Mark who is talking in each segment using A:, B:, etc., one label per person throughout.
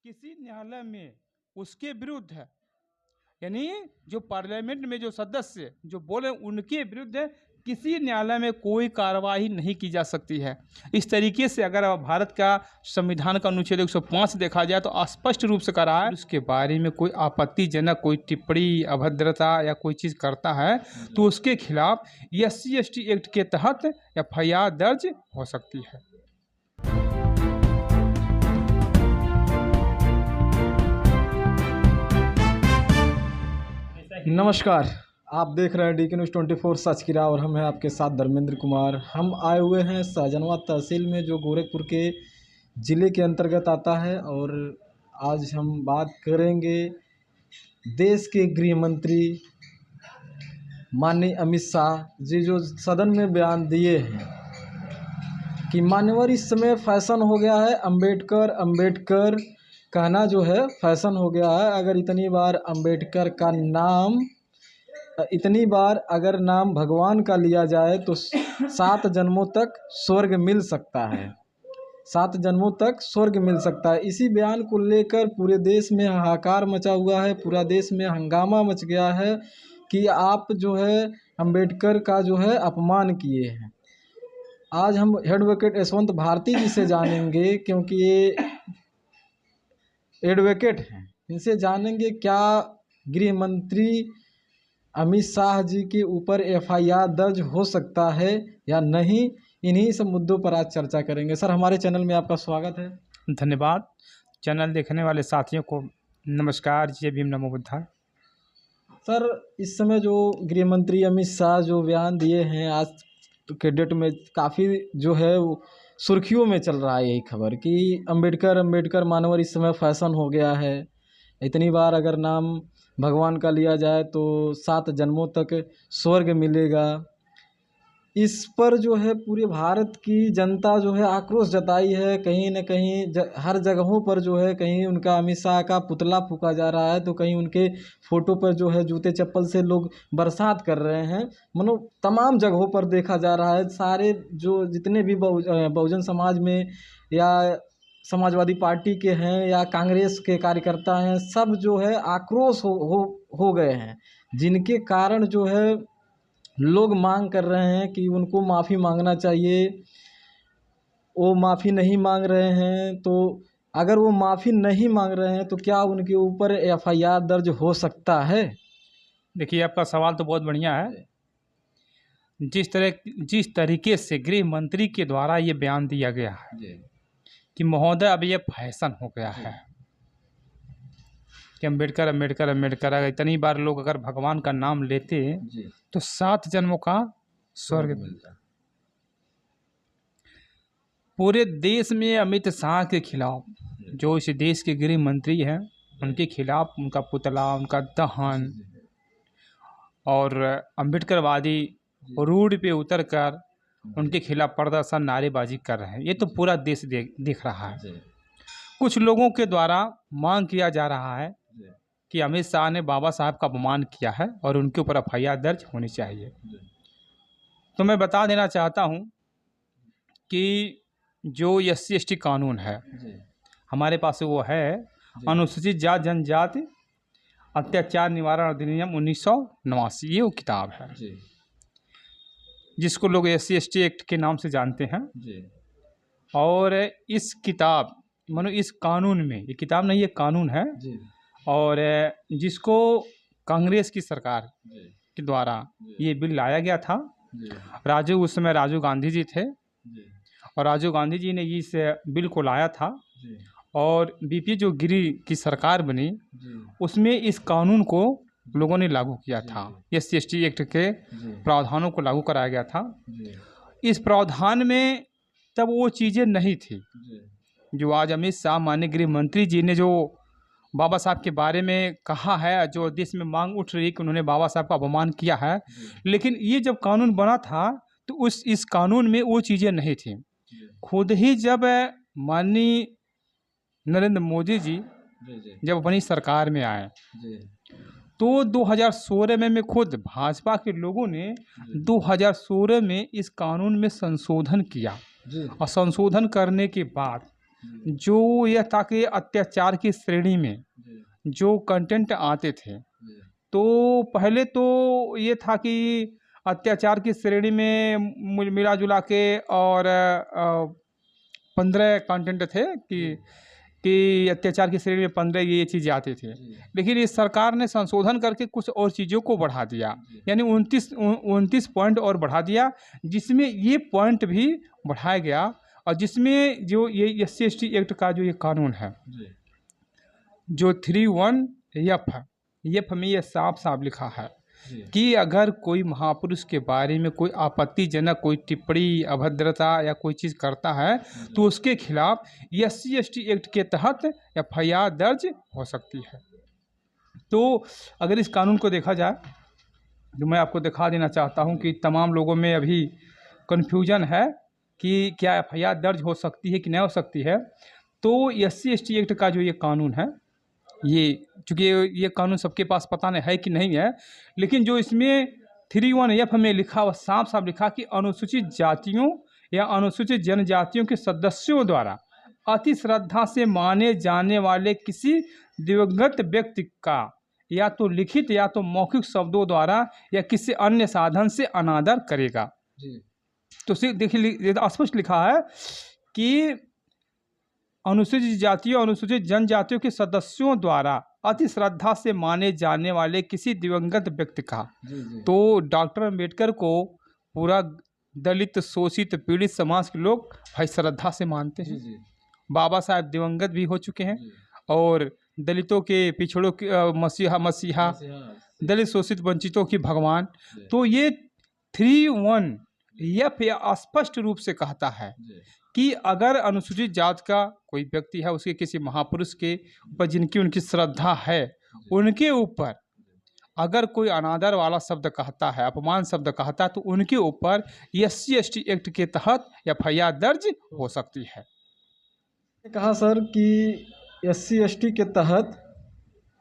A: किसी न्यायालय में उसके विरुद्ध है, यानी जो पार्लियामेंट में जो सदस्य जो बोले उनके विरुद्ध किसी न्यायालय में कोई कार्रवाई नहीं की जा सकती है। इस तरीके से अगर भारत का संविधान का अनुच्छेद 105 देखा जाए तो स्पष्ट रूप से कहा है, उसके बारे में कोई आपत्तिजनक कोई टिप्पणी, अभद्रता या कोई चीज़ करता है तो उसके खिलाफ SC/ST एक्ट के तहत FIR दर्ज हो सकती है।
B: नमस्कार, आप देख रहे हैं DK News 24 सच की राह और हम हैं आपके साथ धर्मेंद्र कुमार। हम आए हुए हैं सहजनवा तहसील में जो गोरखपुर के ज़िले के अंतर्गत आता है और आज हम बात करेंगे देश के गृह मंत्री माननीय अमित शाह जी जो सदन में बयान दिए हैं कि मान्यवर इस समय फैशन हो गया है अंबेडकर कहना जो है फैशन हो गया है। अगर इतनी बार अंबेडकर का नाम, इतनी बार अगर नाम भगवान का लिया जाए तो 7 जन्मों तक स्वर्ग मिल सकता है, 7 जन्मों तक स्वर्ग मिल सकता है। इसी बयान को लेकर पूरे देश में हाहाकार मचा हुआ है, पूरा देश में हंगामा मच गया है कि आप जो है अंबेडकर का जो है अपमान किए हैं। आज हम एडवोकेट यशवंत भारती जी से जानेंगे, क्योंकि ये एडवोकेट हैं, इनसे जानेंगे क्या गृह मंत्री अमित शाह जी के ऊपर FIR दर्ज हो सकता है या नहीं। इन्हीं सब मुद्दों पर आज चर्चा करेंगे। सर, हमारे चैनल में आपका स्वागत है।
A: धन्यवाद। चैनल देखने वाले साथियों को नमस्कार, जय भीम, नमो बुद्धाय।
B: सर, इस समय जो गृह मंत्री अमित शाह जो बयान दिए हैं आज के डेट में काफ़ी जो है सुर्खियों में चल रहा है यही खबर कि अंबेडकर मानवर इस समय फैशन हो गया है। इतनी बार अगर नाम भगवान का लिया जाए तो 7 जन्मों तक स्वर्ग मिलेगा। इस पर जो है पूरे भारत की जनता जो है आक्रोश जताई है। कहीं न कहीं हर जगहों पर जो है कहीं उनका अमित शाह का पुतला फूंका जा रहा है तो कहीं उनके फ़ोटो पर जो है जूते चप्पल से लोग बरसात कर रहे हैं। मनो तमाम जगहों पर देखा जा रहा है। सारे जो जितने भी बहुजन समाज में या समाजवादी पार्टी के हैं या कांग्रेस के कार्यकर्ता हैं, सब जो है आक्रोश हो गए हैं, जिनके कारण जो है लोग मांग कर रहे हैं कि उनको माफ़ी मांगना चाहिए। वो माफ़ी नहीं मांग रहे हैं, तो अगर वो माफ़ी नहीं मांग रहे हैं तो क्या उनके ऊपर FIR दर्ज हो सकता है?
A: देखिए, आपका सवाल तो बहुत बढ़िया है। जिस तरीके से गृह मंत्री के द्वारा ये बयान दिया गया है कि महोदय अब ये फैशन हो गया है कि अंबेडकर अगर इतनी बार लोग अगर भगवान का नाम लेते तो 7 जन्मों का स्वर्ग मिलता। पूरे देश में अमित शाह के खिलाफ, जो इस देश के गृह मंत्री हैं, उनके खिलाफ उनका पुतला, उनका दहन और अंबेडकरवादी रोड पे उतरकर उनके खिलाफ प्रदर्शन, नारेबाजी कर रहे हैं। ये तो पूरा देश देख रहा है। कुछ लोगों के द्वारा मांग किया जा रहा है कि अमित शाह ने बाबा साहब का अपमान किया है और उनके ऊपर FIR दर्ज होनी चाहिए। तो मैं बता देना चाहता हूं कि जो SC/ST कानून है हमारे पास, वो है अनुसूचित जाति जनजाति अत्याचार निवारण अधिनियम 1989। ये वो किताब है जिसको लोग SC/ST एक्ट के नाम से जानते हैं। और इस किताब मानो इस कानून में, ये किताब नहीं, ये कानून है, और जिसको कांग्रेस की सरकार के द्वारा ये बिल लाया गया था। उस समय राजीव गांधी जी थे और राजीव गांधी जी ने इस बिल को लाया था और BP जो गिरी की सरकार बनी उसमें इस कानून को लोगों ने लागू किया था। SC/ST एक्ट के प्रावधानों को लागू कराया गया था। इस प्रावधान में तब वो चीज़ें नहीं थी जो आज अमित शाह माननीय गृह मंत्री जी ने जो बाबा साहब के बारे में कहा है, जो देश में मांग उठ रही कि उन्होंने बाबा साहब का अपमान किया है। लेकिन ये जब कानून बना था तो इस कानून में वो चीज़ें नहीं थी। खुद ही जब माननीय नरेंद्र मोदी जी जब अपनी सरकार में आए तो 2016 में खुद भाजपा के लोगों ने 2016 में इस कानून में संशोधन किया और संशोधन करने के बाद जो यह था कि अत्याचार की श्रेणी में जो कंटेंट आते थे, तो पहले तो ये था कि अत्याचार की श्रेणी में मिला जुला के और 15 कंटेंट थे कि अत्याचार की श्रेणी में 15 ये चीज़ें आती थी। लेकिन इस सरकार ने संशोधन करके कुछ और चीज़ों को बढ़ा दिया, यानी 29 पॉइंट और बढ़ा दिया, जिसमें ये पॉइंट भी बढ़ाया गया और जिसमें जो ये SC/ST एक्ट का जो ये कानून है, जो 31F में ये साफ साफ लिखा है कि अगर कोई महापुरुष के बारे में कोई आपत्तिजनक कोई टिप्पणी, अभद्रता या कोई चीज़ करता है तो उसके खिलाफ SC/ST एक्ट के तहत FIR दर्ज हो सकती है। तो अगर इस कानून को देखा जाए तो मैं आपको दिखा देना चाहता हूं कि तमाम लोगों में अभी कन्फ्यूजन है कि क्या FIR दर्ज हो सकती है कि नहीं हो सकती है। तो SC/ST एक्ट का जो ये कानून है, ये चूँकि ये कानून सबके पास पता नहीं है कि नहीं है, लेकिन जो इसमें 31F में लिखा हुआ साफ साफ लिखा कि अनुसूचित जातियों या अनुसूचित जनजातियों के सदस्यों द्वारा अति श्रद्धा से माने जाने वाले किसी दिवंगत व्यक्ति का या तो लिखित या तो मौखिक शब्दों द्वारा या किसी अन्य साधन से अनादर करेगा। तो देखिए स्पष्ट लिखा है कि अनुसूचित जातियों अनुसूचित जनजातियों के सदस्यों द्वारा अति श्रद्धा से माने जाने वाले किसी दिवंगत व्यक्ति का। तो डॉक्टर अम्बेडकर को पूरा दलित, शोषित, पीड़ित समाज के लोग भाई श्रद्धा से मानते हैं। बाबा साहब दिवंगत भी हो चुके हैं और दलितों के, पिछड़ों के मसीहा, दलित, शोषित, वंचितों की भगवान। तो ये 31F स्पष्ट रूप से कहता है कि अगर अनुसूचित जात का कोई व्यक्ति है, उसके किसी महापुरुष के ऊपर जिनकी उनकी श्रद्धा है, उनके ऊपर अगर कोई अनादर वाला शब्द कहता है, अपमान शब्द कहता है, तो उनके ऊपर SC/ST एक्ट के तहत FIR दर्ज हो सकती है।
B: कहा सर कि SC/ST के तहत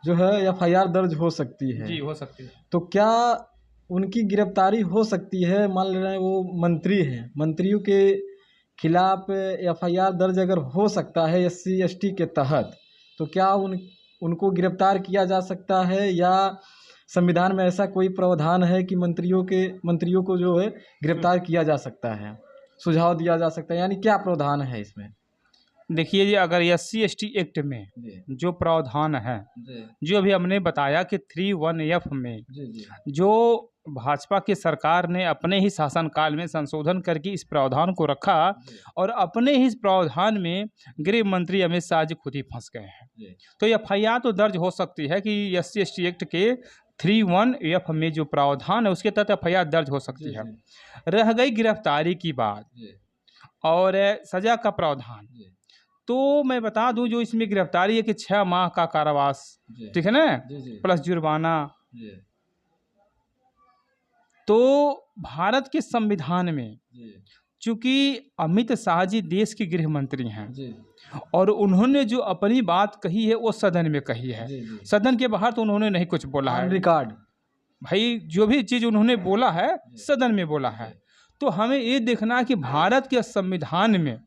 B: जो है FIR दर्ज हो सकती है।
A: जी, हो सकती है।
B: तो क्या उनकी गिरफ्तारी हो सकती है? मान ले रहे हैं वो मंत्री हैं, मंत्रियों के खिलाफ FIR दर्ज अगर हो सकता है SC/ST के तहत, तो क्या उनको गिरफ्तार किया जा सकता है या संविधान में ऐसा कोई प्रावधान है कि मंत्रियों को जो है गिरफ्तार किया जा सकता है, सुझाव दिया जा सकता है, यानी क्या प्रावधान है इसमें?
A: देखिए जी, अगर SC/ST एक्ट में जो प्रावधान है, जो अभी हमने बताया कि 31F में जो भाजपा की सरकार ने अपने ही शासनकाल में संशोधन करके इस प्रावधान को रखा और अपने ही इस प्रावधान में गृह मंत्री अमित शाह जी खुद ही फंस गए हैं। तो FIR तो दर्ज हो सकती है कि SC/ST एक्ट के 31F में जो प्रावधान है उसके तहत FIR दर्ज हो सकती है। रह गई गिरफ्तारी की बात और सजा का प्रावधान, तो मैं बता दूं जो इसमें गिरफ्तारी है कि 6 माह का कारावास, ठीक है ना, प्लस जुर्माना। तो भारत के संविधान में चूंकि अमित शाह जी देश के गृह मंत्री हैं और उन्होंने जो अपनी बात कही है वो सदन में कही है, सदन के बाहर तो उन्होंने नहीं कुछ बोला है।
B: रिकॉर्ड
A: भाई जो भी चीज़ उन्होंने बोला है सदन में बोला है। तो हमें ये देखना है कि भारत के संविधान में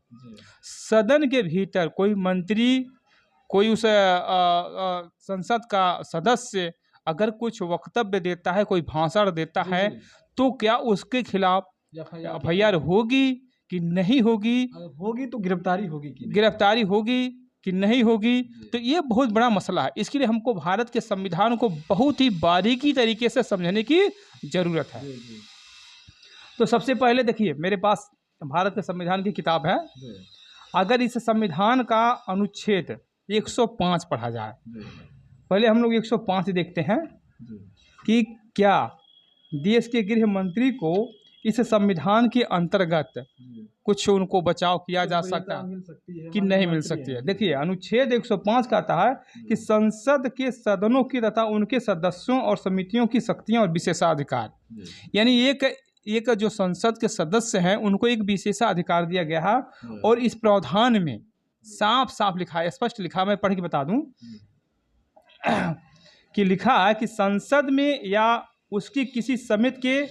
A: सदन के भीतर कोई मंत्री, कोई उस संसद का सदस्य अगर कुछ वक्तव्य देता है, कोई भाषण देता है, तो क्या उसके खिलाफ FIR होगी कि नहीं होगी?
B: होगी तो गिरफ्तारी होगी
A: कि नहीं होगी? तो ये बहुत बड़ा मसला है। इसके लिए हमको भारत के संविधान को बहुत ही बारीकी तरीके से समझने की ज़रूरत है। तो सबसे पहले देखिए, मेरे पास भारत के संविधान की किताब है। अगर इस संविधान का अनुच्छेद 105 पढ़ा जाए, पहले हम लोग 105 देखते हैं कि क्या देश के गृह मंत्री को इस संविधान के अंतर्गत कुछ उनको बचाव किया जा सकता है कि नहीं मिल सकती है। देखिए, अनुच्छेद 105 कहता है कि संसद के सदनों की तथा उनके सदस्यों और समितियों की शक्तियां और विशेषाधिकार, यानी एक जो संसद के सदस्य हैं उनको एक विशेषाधिकार दिया गया है। और इस प्रावधान में साफ साफ लिखा है, स्पष्ट लिखा है, मैं पढ़ के बता दूं कि लिखा है कि संसद में या उसकी किसी समिति के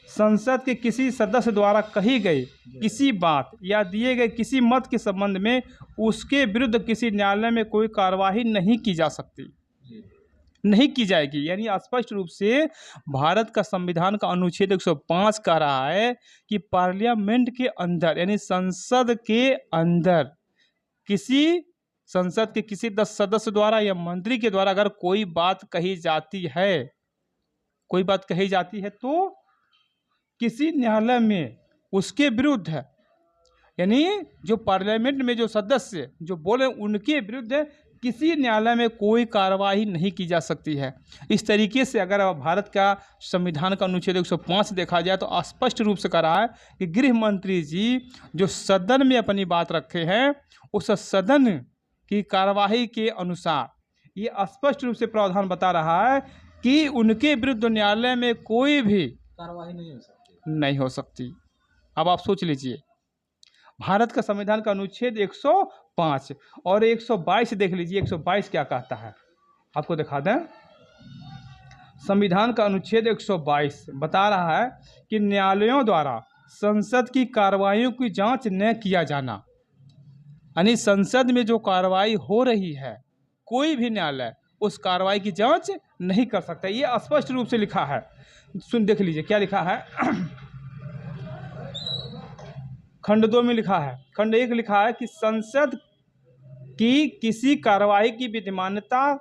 A: संसद के किसी सदस्य द्वारा कही गई किसी बात या दिए गए किसी मत के संबंध में उसके विरुद्ध किसी न्यायालय में कोई कार्यवाही नहीं की जा सकती, नहीं की जाएगी। यानी स्पष्ट रूप से भारत का संविधान का अनुच्छेद 105 कह रहा है कि पार्लियामेंट के अंदर यानी संसद के अंदर किसी संसद के किसी 10 सदस्य द्वारा या मंत्री के द्वारा अगर कोई बात कही जाती है, कोई बात कही जाती है तो किसी न्यायालय में उसके विरुद्ध है, यानी जो पार्लियामेंट में जो सदस्य जो बोले उनके विरुद्ध किसी न्यायालय में कोई कार्रवाई नहीं की जा सकती है। इस तरीके से अगर भारत का संविधान का अनुच्छेद 105 देखा जाए तो स्पष्ट रूप से कह रहा है कि गृह मंत्री जी जो सदन में अपनी बात रखे हैं उस सदन की कार्यवाही के अनुसार ये स्पष्ट रूप से प्रावधान बता रहा है कि उनके विरुद्ध न्यायालय में कोई भी
B: कार्रवाई नहीं हो सकती।
A: अब आप सोच लीजिए, भारत का संविधान का अनुच्छेद 105 और 122 देख लीजिए। 122 क्या कहता है आपको दिखा दें। संविधान का अनुच्छेद 122 बता रहा है कि न्यायालयों द्वारा संसद की कार्रवाइयों की जांच न किया जाना, यानी संसद में जो कार्रवाई हो रही है कोई भी न्यायालय उस कार्रवाई की जांच नहीं कर सकता। ये स्पष्ट रूप से लिखा है। सुन देख लीजिए क्या लिखा है। खंड 2 में लिखा है, खंड 1 लिखा है कि संसद की किसी कार्रवाई की विधिमान्यता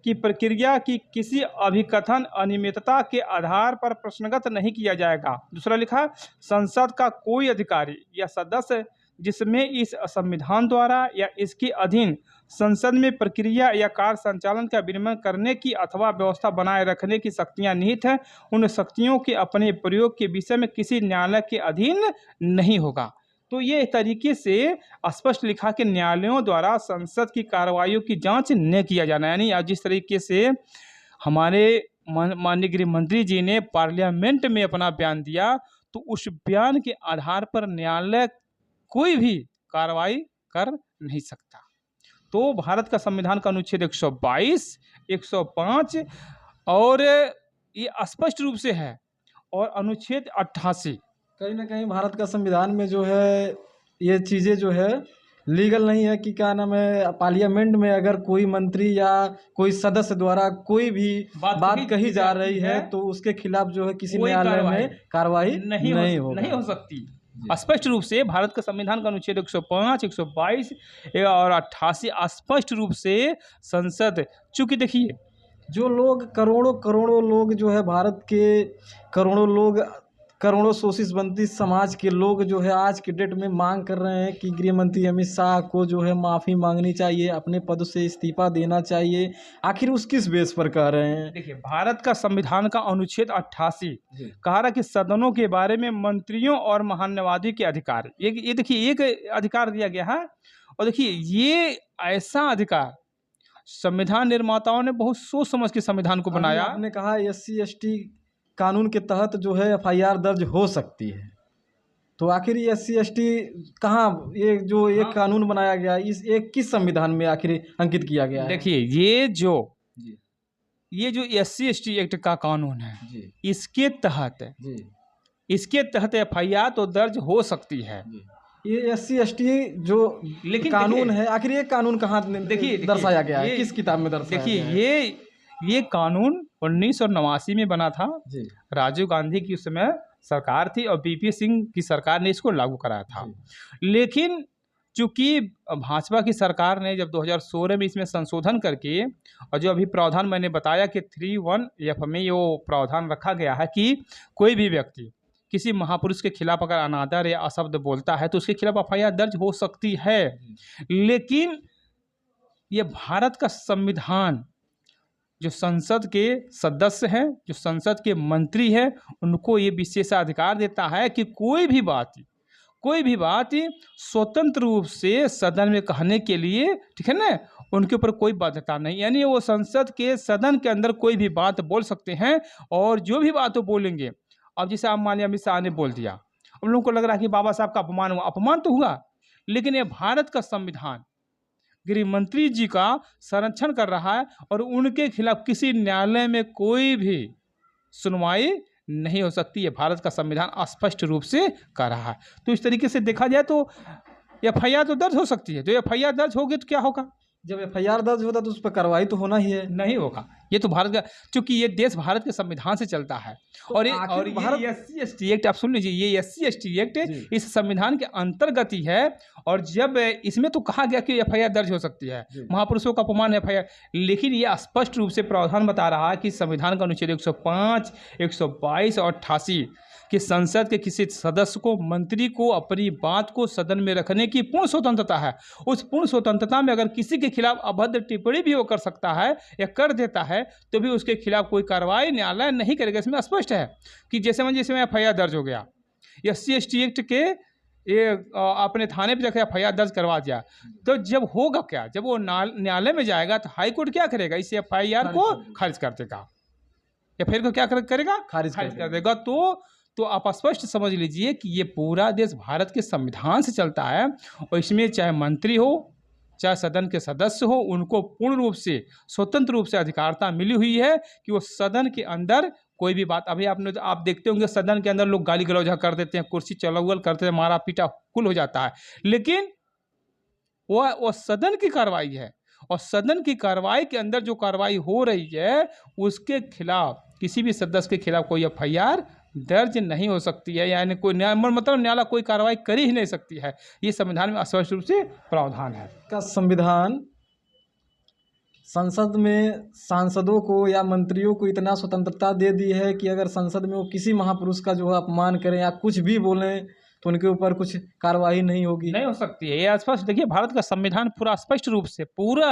A: की प्रक्रिया की किसी अभिकथन अनियमितता के आधार पर प्रश्नगत नहीं किया जाएगा। दूसरा लिखा, संसद का कोई अधिकारी या सदस्य जिसमें इस संविधान द्वारा या इसके अधीन संसद में प्रक्रिया या कार्य संचालन का विनियमन करने की अथवा व्यवस्था बनाए रखने की शक्तियां निहित हैं, उन शक्तियों के अपने प्रयोग के विषय में किसी न्यायालय के अधीन नहीं होगा। तो ये एक तरीके से स्पष्ट लिखा कि न्यायालयों द्वारा संसद की कार्रवाइयों की जांच न किया जाना। यानी आज जिस तरीके से हमारे माननीय गृह मंत्री जी ने पार्लियामेंट में अपना बयान दिया तो उस बयान के आधार पर न्यायालय कोई भी कार्रवाई कर नहीं सकता। तो भारत का संविधान का अनुच्छेद 122, 105 और ये स्पष्ट रूप से है, और अनुच्छेद 88
B: कहीं ना कहीं भारत का संविधान में जो है ये चीज़ें जो है लीगल नहीं है कि क्या नाम है, पार्लियामेंट में अगर कोई मंत्री या कोई सदस्य द्वारा कोई भी बात कही जा रही है तो उसके खिलाफ जो है किसी न्यायालय में कार्रवाई नहीं हो
A: सकती। स्पष्ट रूप से भारत का संविधान का अनुच्छेद 105, 122 और 88 स्पष्ट रूप से संसद, चूंकि देखिए
B: जो लोग करोड़ों लोग जो है भारत के करोड़ों शोषित वंचित समाज के लोग जो है आज के डेट में मांग कर रहे हैं कि गृह मंत्री अमित शाह को जो है माफ़ी मांगनी चाहिए, अपने पद से इस्तीफा देना चाहिए। आखिर उस किस बेस पर कह रहे हैं?
A: देखिए, भारत का संविधान का अनुच्छेद 88 कह रहा कि सदनों के बारे में मंत्रियों और महान्यायवादी के अधिकार, ये देखिए एक अधिकार दिया गया है। और देखिए ये ऐसा अधिकार संविधान निर्माताओं ने बहुत सोच समझ के संविधान को बनाया।
B: आपने कहा SC ST कानून के तहत जो है FIR दर्ज हो सकती है, तो आखिर ये SC ST कहाँ, ये जो एक कानून बनाया गया इस एक किस संविधान में आखिर अंकित किया गया है?
A: देखिए ये जो SC ST एक्ट का कानून है इसके तहत FIR तो दर्ज हो सकती है।
B: ये SC ST जो कानून है आखिर ये कानून कहाँ दर्शाया गया है, किस किताब में दर्शाया गया है?
A: देखिए ये कानून 1989 में बना था। राजीव गांधी की उस समय सरकार थी और BP सिंह की सरकार ने इसको लागू कराया था। लेकिन चूंकि भाजपा की सरकार ने जब 2016 में इसमें संशोधन करके और जो अभी प्रावधान मैंने बताया कि 31F में वो प्रावधान रखा गया है कि कोई भी व्यक्ति किसी महापुरुष के खिलाफ अगर अनादर या अशब्द बोलता है तो उसके खिलाफ FIR दर्ज हो सकती है। लेकिन ये भारत का संविधान जो संसद के सदस्य हैं, जो संसद के मंत्री हैं, उनको ये विशेषाधिकार देता है कि कोई भी बात स्वतंत्र रूप से सदन में कहने के लिए, ठीक है ना, उनके ऊपर कोई बाध्यता नहीं। यानी वो संसद के सदन के अंदर कोई भी बात बोल सकते हैं और जो भी बात वो बोलेंगे, अब जैसे आप मान लिया अमित शाह ने बोल दिया, अब लोगों को लग रहा है कि बाबा साहब का अपमान हुआ, अपमान तो हुआ, लेकिन ये भारत का संविधान गृह मंत्री जी का संरक्षण कर रहा है और उनके खिलाफ किसी न्यायालय में कोई भी सुनवाई नहीं हो सकती, ये भारत का संविधान स्पष्ट रूप से कह रहा है। तो इस तरीके से देखा जाए तो एफआईआर तो दर्ज हो सकती है, तो एफआईआर दर्ज होगी तो क्या होगा?
B: जब एफआईआर दर्ज होता तो उस पर कार्रवाई तो होना ही है।
A: नहीं होगा। ये तो भारत का, चूंकि ये देश भारत के संविधान से चलता है।
B: तो
A: और
B: आखिर
A: ये SC/ST एक्ट, आप सुन लीजिए, ये SC/ST एक्ट इस संविधान के अंतर्गत ही है। और जब इसमें तो कहा गया कि एफआईआर दर्ज हो सकती है, महापुरुषों का अपमान एफआईआर, लेकिन ये स्पष्ट रूप से प्रावधान बता रहा है कि संविधान का अनुच्छेद 105, 122 और 88 कि संसद के किसी सदस्य को, मंत्री को अपनी बात को सदन में रखने की पूर्ण स्वतंत्रता है। उस पूर्ण स्वतंत्रता में अगर किसी के खिलाफ अभद्र टिप्पणी भी वो कर सकता है या कर देता है तो भी उसके खिलाफ कोई कार्रवाई न्यायालय नहीं करेगा। इसमें स्पष्ट है कि जैसे एफआईआर दर्ज हो गया, SC/ST एक्ट के ये अपने थाने पर जाकर एफआईआर दर्ज करवा दिया, तो जब होगा क्या, जब वो न्यायालय में जाएगा तो हाईकोर्ट क्या करेगा? इस एफआईआर को खारिज कर देगा, या फिर को क्या करेगा? खारिज कर देगा। तो आप स्पष्ट समझ लीजिए कि ये पूरा देश भारत के संविधान से चलता है, और इसमें चाहे मंत्री हो, चाहे सदन के सदस्य हो, उनको पूर्ण रूप से, स्वतंत्र रूप से अधिकारता मिली हुई है कि वो सदन के अंदर कोई भी बात, अभी आप देखते होंगे सदन के अंदर लोग गाली गलौज कर देते हैं, कुर्सी चलौल करते हैं, मारा पीटा कुल हो जाता है, लेकिन वो सदन की कार्रवाई है, और सदन की कार्रवाई के अंदर जो कार्रवाई हो रही है उसके खिलाफ, किसी भी सदस्य के खिलाफ कोई एफआईआर दर्ज नहीं हो सकती है, यानी कोई मतलब न्यायालय कोई कार्रवाई कर ही नहीं सकती है। ये संविधान में स्पष्ट रूप से प्रावधान है।
B: का संविधान संसद में सांसदों को या मंत्रियों को इतना स्वतंत्रता दे दी है कि अगर संसद में वो किसी महापुरुष का जो है अपमान करें या कुछ भी बोलें तो उनके ऊपर कुछ कार्रवाई नहीं होगी,
A: नहीं हो सकती है। ये स्पष्ट देखिए, भारत का संविधान पूरा स्पष्ट रूप से, पूरा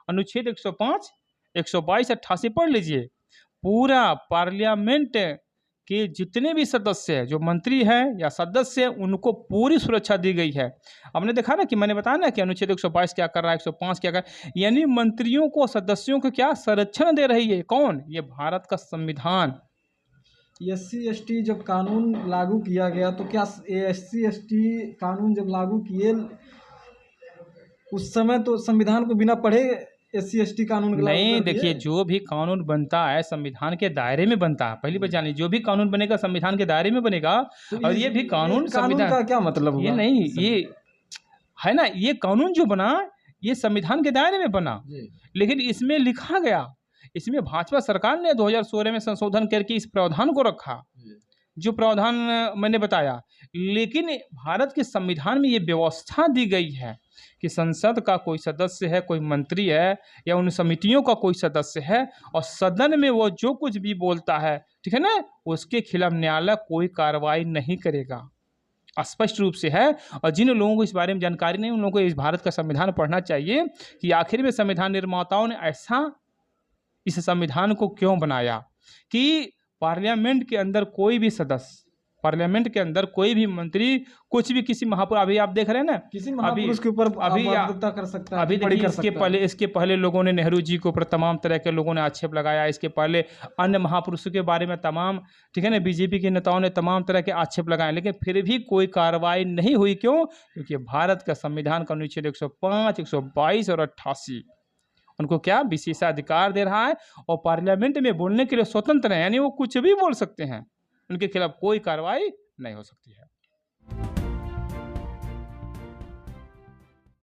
A: अनुच्छेद 105, 122, 88 पढ़ लीजिए। पूरा पार्लियामेंट के जितने भी सदस्य हैं, जो मंत्री हैं या सदस्य हैं, उनको पूरी सुरक्षा दी गई है। हमने देखा ना कि मैंने बताया ना कि अनुच्छेद 122 क्या कर रहा है, 105 क्या कर रहा है, यानी मंत्रियों को, सदस्यों को क्या संरक्षण दे रही है। कौन? ये भारत का संविधान।
B: SC/ST जब कानून लागू किया गया तो क्या SC/ST कानून जब लागू किए उस समय तो संविधान को बिना पढ़े SC/ST कानून
A: नहीं, देखिए, जो भी कानून बनता है संविधान के दायरे में बनता है। पहली बात जानिए, जो भी कानून बनेगा संविधान के दायरे में बनेगा।
B: तो
A: और ये भी कानून संविधान
B: का क्या मतलब हुआ?
A: ये नहीं, ये है ना, ये कानून जो बना ये संविधान के दायरे में बना, लेकिन इसमें लिखा गया, इसमें भाजपा सरकार ने 2016 में संशोधन करके इस प्रावधान को रखा, जो प्रावधान मैंने बताया। लेकिन भारत के संविधान में ये व्यवस्था दी गई है कि संसद का कोई सदस्य है, कोई मंत्री है, या उन समितियों का कोई सदस्य है, और सदन में वो जो कुछ भी बोलता है, ठीक है ना, उसके खिलाफ न्यायालय कोई कार्रवाई नहीं करेगा। स्पष्ट रूप से है। और जिन लोगों को इस बारे में जानकारी नहीं, उन लोगों को इस भारत का संविधान पढ़ना चाहिए कि आखिर में संविधान निर्माताओं ने ऐसा इस संविधान को क्यों बनाया कि पार्लियामेंट के अंदर कोई भी सदस्य, पार्लियामेंट के अंदर कोई भी मंत्री कुछ भी किसी महापुरुष, अभी आप देख रहे हैं ना,
B: किसी महापुरुष के ऊपर
A: अभी
B: कर सकता है।
A: अभी देखिए, इसके पहले लोगों ने नेहरू जी के ऊपर तमाम तरह के लोगों ने आक्षेप लगाया। इसके पहले अन्य महापुरुषों के बारे में तमाम, ठीक है ना, बीजेपी के नेताओं ने तमाम तरह के आक्षेप लगाए, लेकिन फिर भी कोई कार्रवाई नहीं हुई। क्यों? क्योंकि भारत का संविधान का अनुच्छेद 105, 122 और 88 उनको क्या विशेषाधिकार दे रहा है, और पार्लियामेंट में बोलने के लिए स्वतंत्र है, यानी वो कुछ भी बोल सकते हैं, उनके खिलाफ कोई कार्रवाई नहीं हो सकती है।